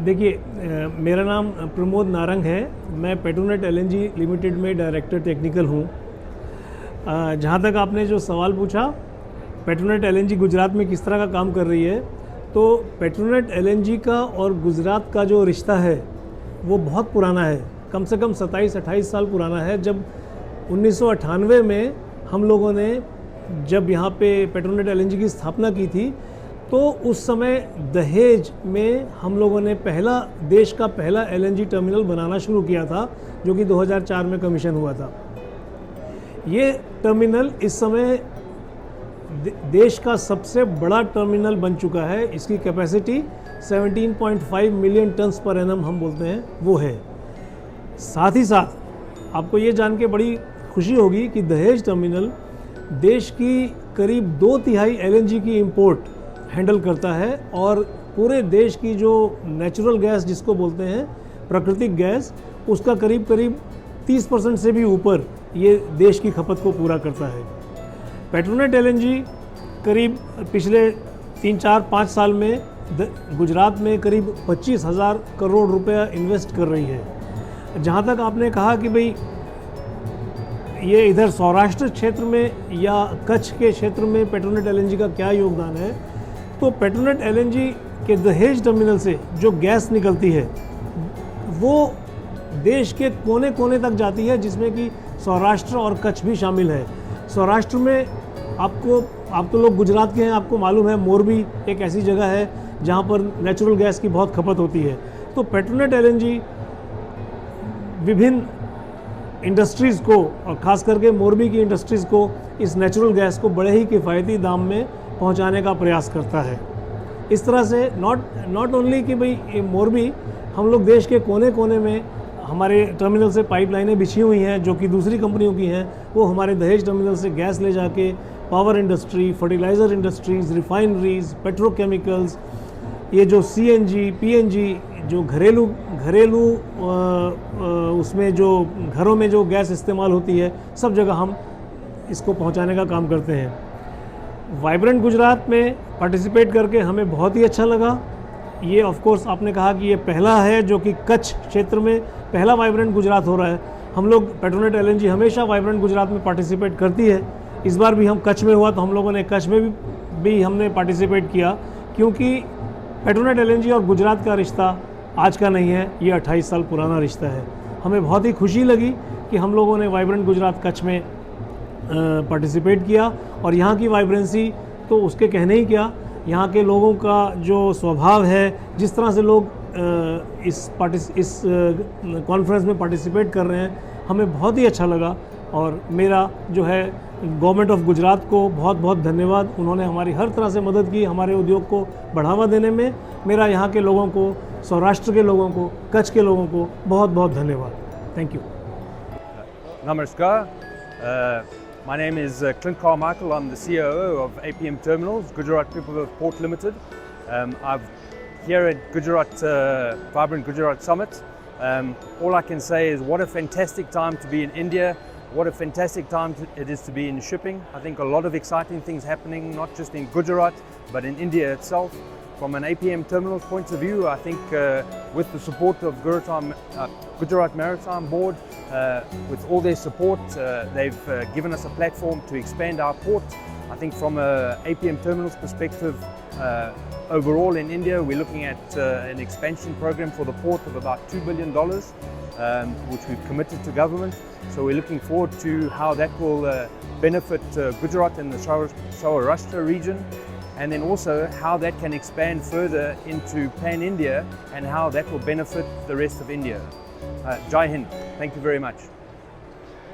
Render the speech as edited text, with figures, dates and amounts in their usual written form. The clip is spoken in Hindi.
देखिए, मेरा नाम प्रमोद नारंग है। मैं पेट्रोनेट एलएनजी लिमिटेड में डायरेक्टर टेक्निकल हूँ। जहाँ तक आपने जो सवाल पूछा, पेट्रोनेट एलएनजी गुजरात में किस तरह का काम कर रही है, तो पेट्रोनेट एलएनजी का और गुजरात का जो रिश्ता है वो बहुत पुराना है। कम से कम 27-28 साल पुराना है। जब 1998 में हम लोगों ने जब यहाँ पे पेट्रोनेट एलएनजी की स्थापना की थी, तो उस समय दहेज में हम लोगों ने देश का पहला एलएनजी टर्मिनल बनाना शुरू किया था, जो कि 2004 में कमीशन हुआ था। ये टर्मिनल इस समय देश का सबसे बड़ा टर्मिनल बन चुका है। इसकी capacity 17.5 million turns per annum हम बोलते हैं, वो है। साथ ही साथ आपको ये जान के बड़ी खुशी होगी कि दहेज टर्मिनल देश की करीब 2/3 एलएनजी की इंपोर्ट हैंडल करता है, और पूरे देश की जो नेचुरल गैस जिसको बोलते हैं, प्राकृतिक गैस, उसका करीब 30% से भी ऊपर ये देश की खपत को पूरा करता है। पेट्रोनेट एलएनजी करीब पिछले 3-4-5 साल में गुजरात में करीब 25,000 करोड़ रुपया इन्वेस्ट कर रही है। जहाँ तक आपने कहा कि भाई ये इधर सौराष्ट्र क्षेत्र में या कच्छ के क्षेत्र में पेट्रोनेट एलएनजी का क्या योगदान है, तो पेट्रोनेट एलएनजी के दहेज टर्मिनल से जो गैस निकलती है वो देश के कोने कोने तक जाती है, जिसमें कि सौराष्ट्र और कच्छ भी शामिल है। सौराष्ट्र में आप तो लोग गुजरात के हैं, आपको मालूम है मोरबी एक ऐसी जगह है जहाँ पर नेचुरल गैस की बहुत खपत होती है। तो पेट्रोनेट एलएनजी विभिन्न इंडस्ट्रीज़ को, और ख़ास करके मोरबी की इंडस्ट्रीज़ को, इस नेचुरल गैस को बड़े ही किफ़ायती दाम में पहुंचाने का प्रयास करता है। इस तरह से नॉट ओनली कि भाई मोरबी, हम लोग देश के कोने कोने में हमारे टर्मिनल से पाइपलाइनें बिछी हुई हैं जो कि दूसरी कंपनियों की हैं, वो हमारे दहेज टर्मिनल से गैस ले जाके power industry, fertiliser industries, refineries, petrochemicals, ये जो सीएनजी, पीएनजी, जो घरेलू उसमें जो घरों में जो गैस इस्तेमाल होती है, सब जगह हम इसको पहुंचाने का काम करते हैं। वाइब्रेंट गुजरात में पार्टिसिपेट करके हमें बहुत ही अच्छा लगा। ये ऑफ कोर्स आपने कहा कि ये पहला है जो कि कच्छ क्षेत्र में पहला वाइब्रेंट गुजरात हो रहा है। हम लोग पेट्रोनेट एलएनजी हमेशा वाइब्रेंट गुजरात में पार्टिसिपेट करती है। इस बार भी हम कच्छ में हुआ तो हम लोगों ने कच्छ में भी हमने पार्टिसिपेट किया, क्योंकि पेट्रोनेट एलएनजी और गुजरात का रिश्ता आज का नहीं है, ये 28 साल पुराना रिश्ता है। हमें बहुत ही खुशी लगी कि हम लोगों ने वाइब्रेंट गुजरात कच्छ में पार्टिसिपेट किया, और यहाँ की वाइब्रेंसी तो उसके कहने ही क्या। यहाँ के लोगों का जो स्वभाव है, जिस तरह से लोग इस कॉन्फ्रेंस में पार्टिसिपेट कर रहे हैं, हमें बहुत ही अच्छा लगा। और मेरा जो है गवर्नमेंट ऑफ गुजरात को बहुत बहुत धन्यवाद। उन्होंने हमारी हर तरह से मदद की, हमारे उद्योग को बढ़ावा देने में। मेरा यहाँ के लोगों को, सौराष्ट्र के लोगों को, कच्छ के लोगों को बहुत बहुत धन्यवाद। Thank you. नमस्कार। My name is Clint Carmichael. I'm the COO of APM Terminals, Gujarat People of Port Limited. I'm here at Gujarat Vibrant Gujarat Summit. All I can say is what a fantastic time to be in India. What a fantastic time it is to be in shipping. I think a lot of exciting things happening, not just in Gujarat, but in India itself. From an APM Terminals point of view, I think with the support of Gujarat Maritime Board, with all their support, they've given us a platform to expand our port. I think from a APM Terminals perspective, overall in India, we're looking at an expansion program for the port of about $2 billion, which we've committed to government. So we're looking forward to how that will benefit Gujarat and the Saurashtra region, and then also how that can expand further into Pan-India and how that will benefit the rest of India. Jai Hind. Thank you very much.